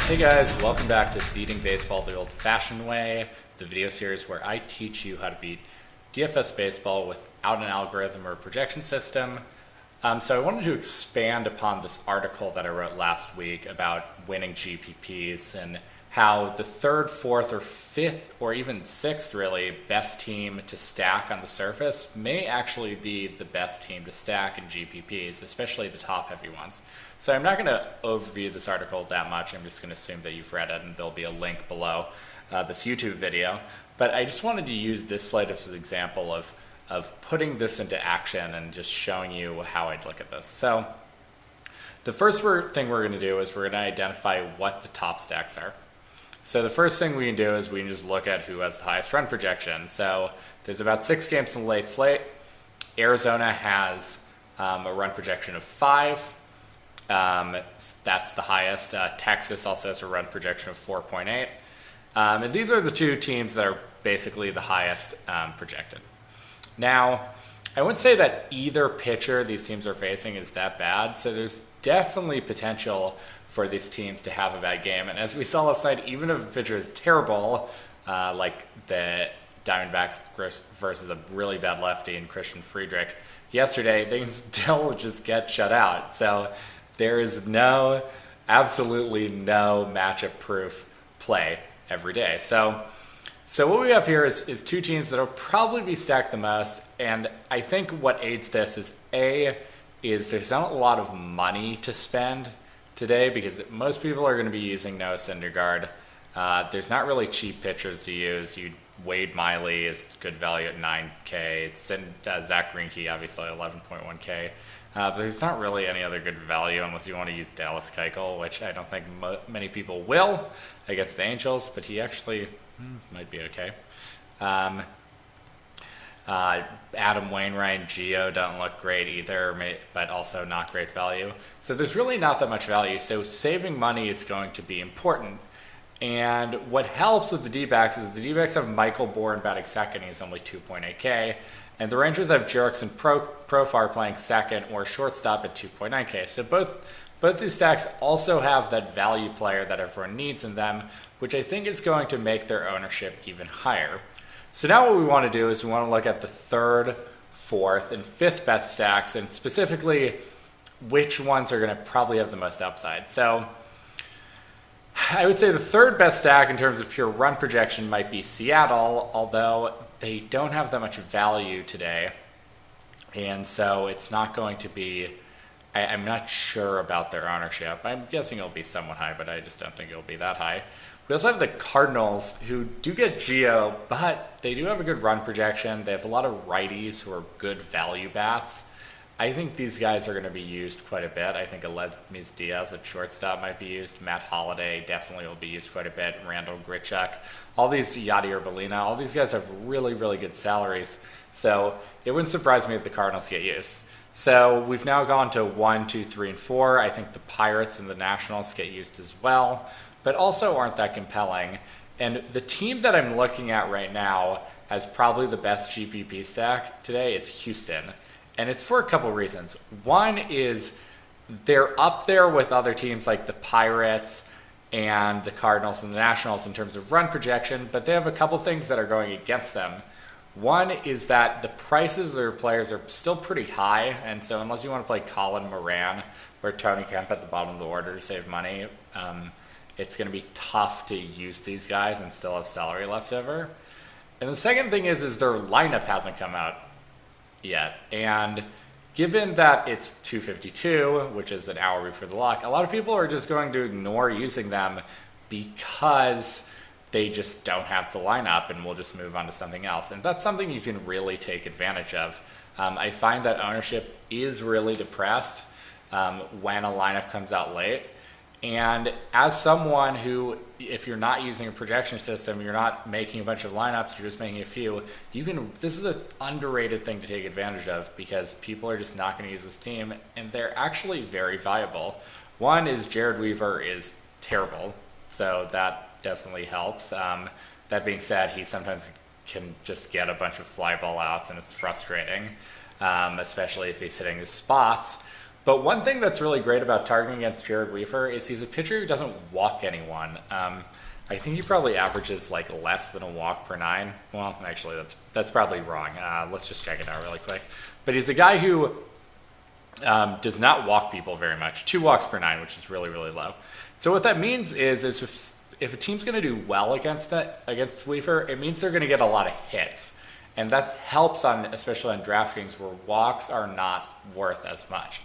Hey guys, welcome back to Beating Baseball the Old-Fashioned Way, the video series where I teach you how to beat DFS baseball without an algorithm or projection system. So I wanted to expand upon this article that I wrote last week about winning GPPs and how the third, fourth, or fifth, or even sixth, really, best team to stack on the surface may actually be the best team to stack in GPPs, especially the top-heavy ones. So I'm not going to overview this article that much. I'm just going to assume that you've read it, and there'll be a link below this YouTube video. But I just wanted to use this slide as an example of putting this into action and just showing you how I'd look at this. So the first thing we're going to do is we're going to identify what the top stacks are. So the first thing we can do is we can just look at who has the highest run projection. So there's about 6 games in the late slate. Arizona has a run projection of 5. That's the highest. Texas also has a run projection of 4.8. And these are the two teams that are basically the highest projected. Now, I wouldn't say that either pitcher these teams are facing is that bad. So there's definitely potential for these teams to have a bad game. And as we saw last night, even if a pitcher is terrible, like the Diamondbacks versus a really bad lefty in Christian Friedrich yesterday, they can still just get shut out. So there is absolutely no matchup proof play every day. So what we have here is two teams that will probably be stacked the most. And I think what aids this is there's not a lot of money to spend today because most people are going to be using Noah Syndergaard. There's not really cheap pitchers to use. Wade Miley is good value at 9K. Zach Greinke, obviously, 11.1K. But there's not really any other good value unless you want to use Dallas Keuchel, which I don't think many people will against the Angels, but he actually might be okay. Adam Wainwright and Gio don't look great either, but also not great value. So there's really not that much value. So saving money is going to be important. And what helps with the D-backs is the D-backs have Michael Bourne batting second. He's only 2.8K. And the Rangers have Jurickson Profar playing second or shortstop at 2.9K. So both these stacks also have that value player that everyone needs in them, which I think is going to make their ownership even higher. So now what we want to do is we want to look at the third, fourth, and fifth best stacks, and specifically which ones are going to probably have the most upside. So I would say the third best stack in terms of pure run projection might be Seattle, although they don't have that much value today. And so it's not going to be, I'm not sure about their ownership. I'm guessing it'll be somewhat high, but I just don't think it'll be that high. We also have the Cardinals, who do get Gio, but they do have a good run projection. They have a lot of righties who are good value bats. I think these guys are going to be used quite a bit. I think Aledmys Diaz at shortstop might be used. Matt Holliday definitely will be used quite a bit. Randall Grichuk. All these, Yadier Molina, all these guys have really, really good salaries. So it wouldn't surprise me if the Cardinals get used. So we've now gone to 1, 2, 3, and 4. I think the Pirates and the Nationals get used as well, but also aren't that compelling. And the team that I'm looking at right now as probably the best GPP stack today is Houston. And it's for a couple reasons. One is they're up there with other teams like the Pirates and the Cardinals and the Nationals in terms of run projection, but they have a couple things that are going against them. One is that the prices of their players are still pretty high, and so unless you want to play Colin Moran or Tony Kemp at the bottom of the order to save money, it's going to be tough to use these guys and still have salary left over. And the second thing is their lineup hasn't come out yet. And given that it's 2:52, which is an hour before the lock, a lot of people are just going to ignore using them because they just don't have the lineup and we'll just move on to something else. And that's something you can really take advantage of. I find that ownership is really depressed when a lineup comes out late. And as someone who, if you're not using a projection system, you're not making a bunch of lineups, you're just making a few, this is an underrated thing to take advantage of because people are just not going to use this team, and they're actually very viable. One is Jared Weaver is terrible, so that definitely helps. That being said, he sometimes can just get a bunch of fly ball outs, and it's frustrating, especially if he's hitting his spots. But one thing that's really great about targeting against Jared Weaver is he's a pitcher who doesn't walk anyone. I think he probably averages like less than a walk per 9. Well, actually, that's probably wrong. Let's just check it out really quick. But he's a guy who does not walk people very much. 2 walks per 9, which is really, really low. So what that means is if a team's going to do well against Weaver, it means they're going to get a lot of hits. And that helps especially on DraftKings where walks are not worth as much.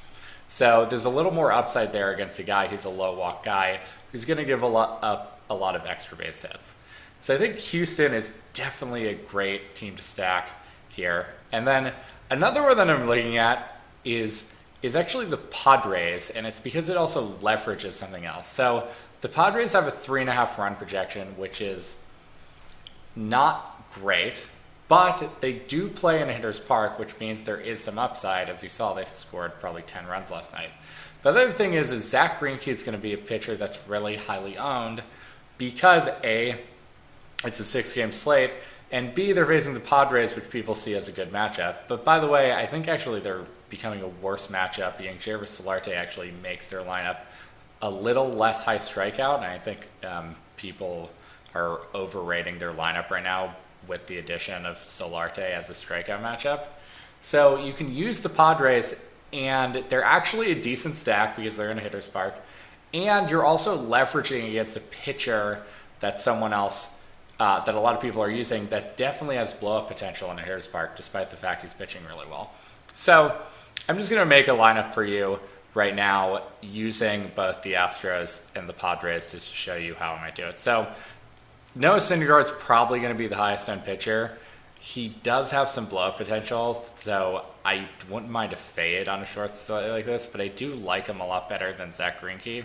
So there's a little more upside there against a guy who's a low walk guy who's going to give a lot of extra base hits. So I think Houston is definitely a great team to stack here. And then another one that I'm looking at is actually the Padres, and it's because it also leverages something else. So the Padres have a 3.5 run projection, which is not great, but they do play in a hitter's park, which means there is some upside. As you saw, they scored probably 10 runs last night. But the other thing is Zach Greinke is going to be a pitcher that's really highly owned because A, it's a 6-game slate, and B, they're facing the Padres, which people see as a good matchup. But by the way, I think actually they're becoming a worse matchup. Yangervis Solarte actually makes their lineup a little less high strikeout, and I think people are overrating their lineup right now with the addition of Solarte as a strikeout matchup. So you can use the Padres, and they're actually a decent stack because they're in a hitter's park, and you're also leveraging against a pitcher that someone else, that a lot of people are using, that definitely has blow-up potential in a hitter's park, despite the fact he's pitching really well. So I'm just going to make a lineup for you right now using both the Astros and the Padres just to show you how I might do it. So Noah Syndergaard's probably going to be the highest end pitcher. He does have some blow-up potential, so I wouldn't mind a fade on a short slate like this, but I do like him a lot better than Zach Greinke.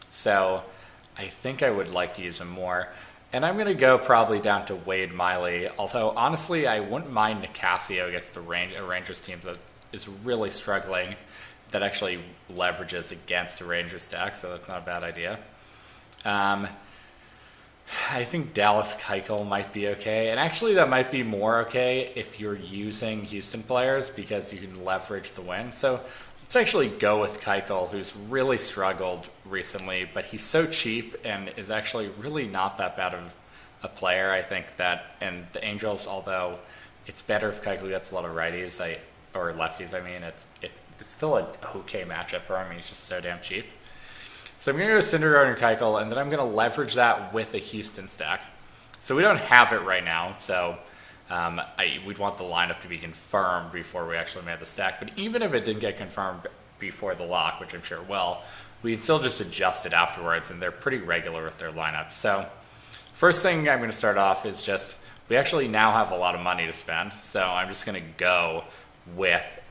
So I think I would like to use him more. And I'm going to go probably down to Wade Miley, although honestly I wouldn't mind Nicasio against the Rangers team that is really struggling, that actually leverages against a Rangers stack, so that's not a bad idea. I think Dallas Keuchel might be okay, and actually that might be more okay if you're using Houston players because you can leverage the win. So let's actually go with Keuchel, who's really struggled recently, but he's so cheap and is actually really not that bad of a player. I think that, and the Angels, although it's better if Keuchel gets a lot of righties, or lefties, I mean, it's still an okay matchup for him. He's just so damn cheap. So I'm going to go Syndergaard and Keuchel, and then I'm going to leverage that with a Houston stack. So we don't have it right now, so we'd want the lineup to be confirmed before we actually made the stack. But even if it didn't get confirmed before the lock, which I'm sure it will, we'd still just adjust it afterwards, and they're pretty regular with their lineup. So first thing I'm going to start off is just, we actually now have a lot of money to spend, so I'm just going to go with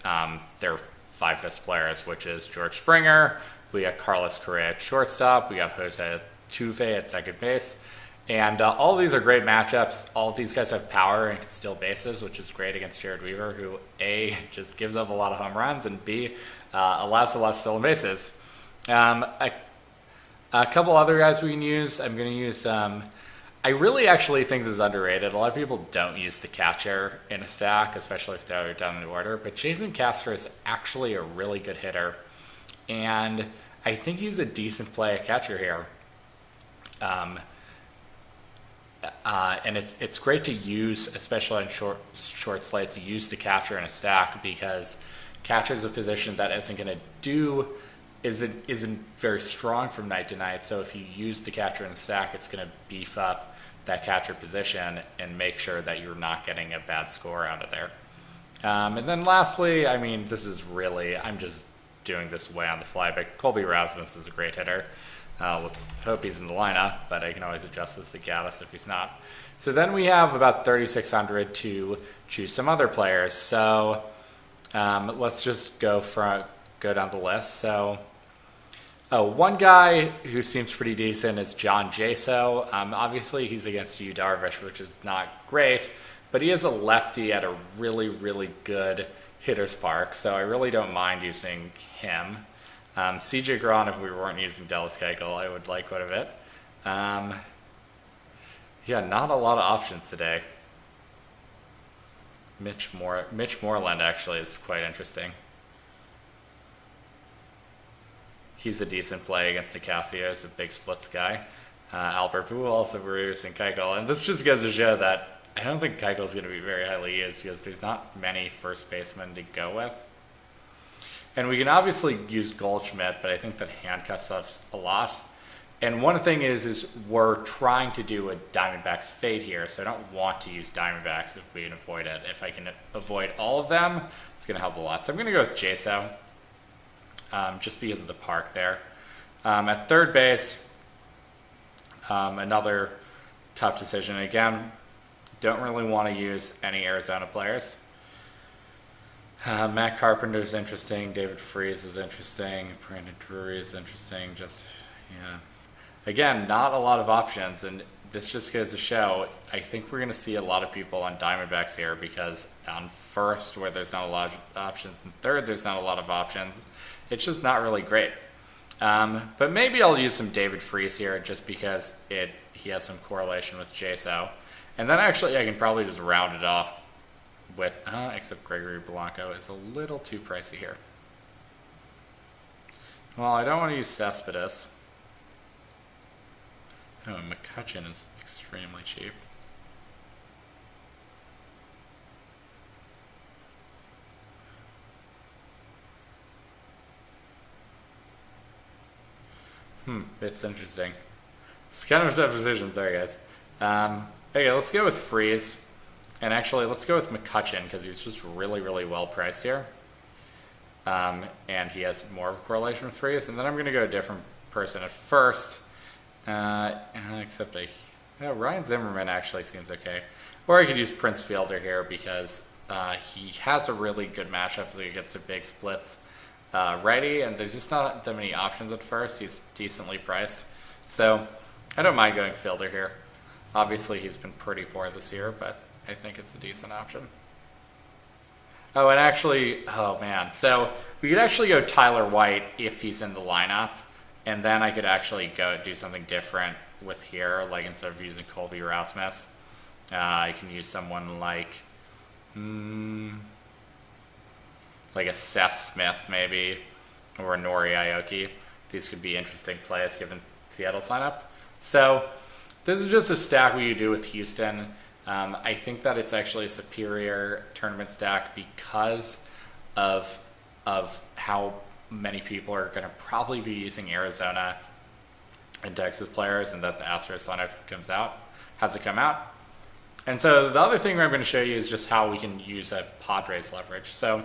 their 5 best players, which is George Springer. We got Carlos Correa at shortstop. We got Jose Tuve at second base. And all these are great matchups. All of these guys have power and can steal bases, which is great against Jared Weaver, who A, just gives up a lot of home runs, and B, allows a lot of stolen bases. A couple other guys we can use. I'm going to use... I really actually think this is underrated. A lot of people don't use the catcher in a stack, especially if they're down in order. But Jason Castro is actually a really good hitter. And I think he's a decent play at catcher here. And it's great to use, especially on short slates, to use the catcher in a stack because catcher is a position that isn't very strong from night to night. So if you use the catcher in the stack, it's going to beef up that catcher position and make sure that you're not getting a bad score out of there. And then lastly, I mean, this is really, I'm just doing this way on the fly, but Colby Rasmus is a great hitter. Let's hope he's in the lineup, but I can always adjust this to Gaddis if he's not. So then we have about 3,600 to choose some other players. So let's just go down the list. So one guy who seems pretty decent is John Jaso. Obviously, he's against Yu Darvish, which is not great, but he is a lefty at a really, really good hitter's park, so I really don't mind using him. CJ Cron, if we weren't using Dallas Keuchel, I would like quite a bit. Yeah, not a lot of options today. Mitch Moreland actually is quite interesting. he's a decent play against Nicasio. He's a big splits guy. Albert Pujols, Bruce, and Keuchel. And this just goes to show that I don't think Keuchel's going to be very highly used because there's not many first basemen to go with. And we can obviously use Goldschmidt, but I think that handcuffs us a lot. And one thing is we're trying to do a Diamondbacks fade here, so I don't want to use Diamondbacks if we can avoid it. If I can avoid all of them, it's going to help a lot. So I'm going to go with Jaso, just because of the park there. At third base, another tough decision. Again, don't really want to use any Arizona players. Matt Carpenter is interesting. David Freese is interesting. Brandon Drury is interesting. Again, not a lot of options, and this just goes to show, I think we're going to see a lot of people on Diamondbacks here because on first, where there's not a lot of options, and third, there's not a lot of options. It's just not really great. But maybe I'll use some David Freese here just because he has some correlation with Jaso. And then actually I can probably just round it off with, except Gregory Blanco is a little too pricey here. Well, I don't want to use Cespedes. Oh, McCutcheon is extremely cheap. It's interesting. It's kind of a tough decision, sorry guys. Okay, let's go with Freeze. And actually, let's go with McCutcheon because he's just really, really well priced here. And he has more of a correlation with Freeze. And then I'm going to go a different person at first. Except Ryan Zimmerman actually seems okay. Or I could use Prince Fielder here because he has a really good matchup against a big splits righty, and there's just not that many options at first. He's decently priced. So I don't mind going Fielder here. Obviously, he's been pretty poor this year, but I think it's a decent option. Oh, and actually, oh man. So we could actually go Tyler White if he's in the lineup. And then I could actually go do something different with here, like instead of using Colby Rasmus, I can use someone like a Seth Smith maybe, or a Nori Aoki. These could be interesting plays given Seattle's lineup. So this is just a stack we could do with Houston. I think that it's actually a superior tournament stack because of how many people are going to probably be using Arizona and Texas players, and that the Astros lineup has to come out. And so the other thing I'm going to show you is just how we can use a Padres leverage. So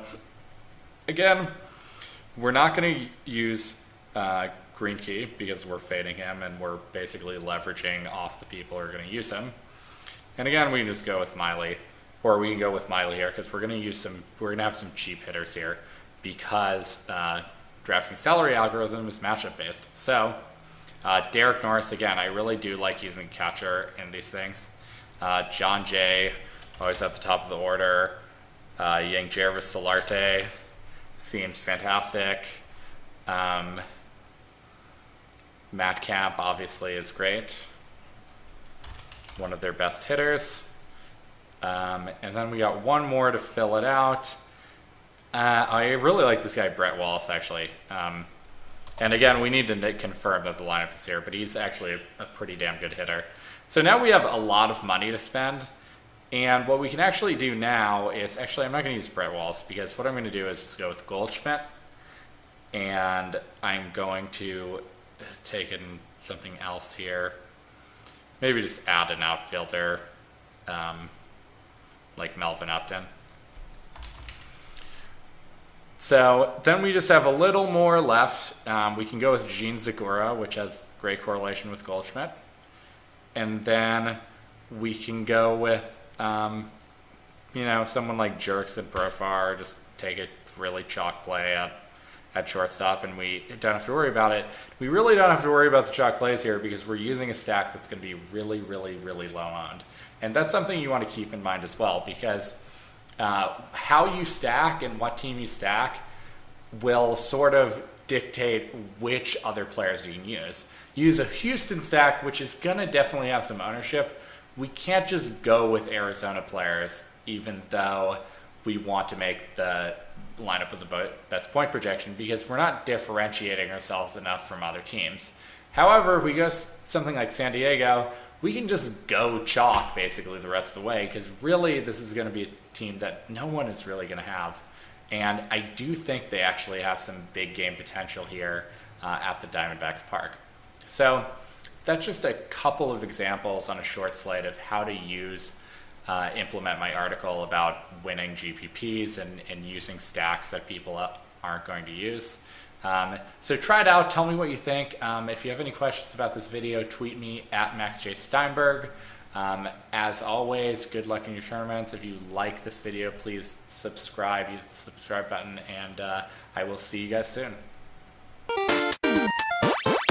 again, we're not going to use Greinke because we're fading him and we're basically leveraging off the people who are going to use him. And again, we can just go with Miley, or we can go with Miley here because we're going to have some cheap hitters here because DraftKings salary algorithm is matchup based. So Derek Norris, again, I really do like using catcher in these things. John Jay, always at the top of the order. Yang Jervis Solarte seems fantastic. Matt Camp obviously is great. One of their best hitters. And then we got one more to fill it out. I really like this guy, Brett Wallace, actually. And again, we need to confirm that the lineup is here, but he's actually a pretty damn good hitter. So now we have a lot of money to spend. And what we can actually do now is, actually, I'm not going to use Brett Wallace because what I'm going to do is just go with Goldschmidt. And I'm going to take in something else here. Maybe just add an outfielder like Melvin Upton. So then we just have a little more left. We can go with Gene Segura, which has great correlation with Goldschmidt. And then we can go with, someone like Jerks and Profar, just take a really chalk play at shortstop, and we don't have to worry about it. We really don't have to worry about the chalk plays here because we're using a stack that's going to be really, really, really low owned. And that's something you want to keep in mind as well because how you stack and what team you stack will sort of dictate which other players you can use. Use a Houston stack, which is going to definitely have some ownership. We can't just go with Arizona players, even though we want to make the line up with the best point projection because we're not differentiating ourselves enough from other teams. However, if we go something like San Diego, we can just go chalk basically the rest of the way because really this is going to be a team that no one is really going to have. And I do think they actually have some big game potential here at the Diamondbacks Park. So that's just a couple of examples on a short slate of how to implement my article about winning GPPs and using stacks that people aren't going to use. So try it out. Tell me what you think. If you have any questions about this video, tweet me at MaxJSteinberg. As always, good luck in your tournaments. If you like this video, please subscribe. Use the subscribe button, and I will see you guys soon.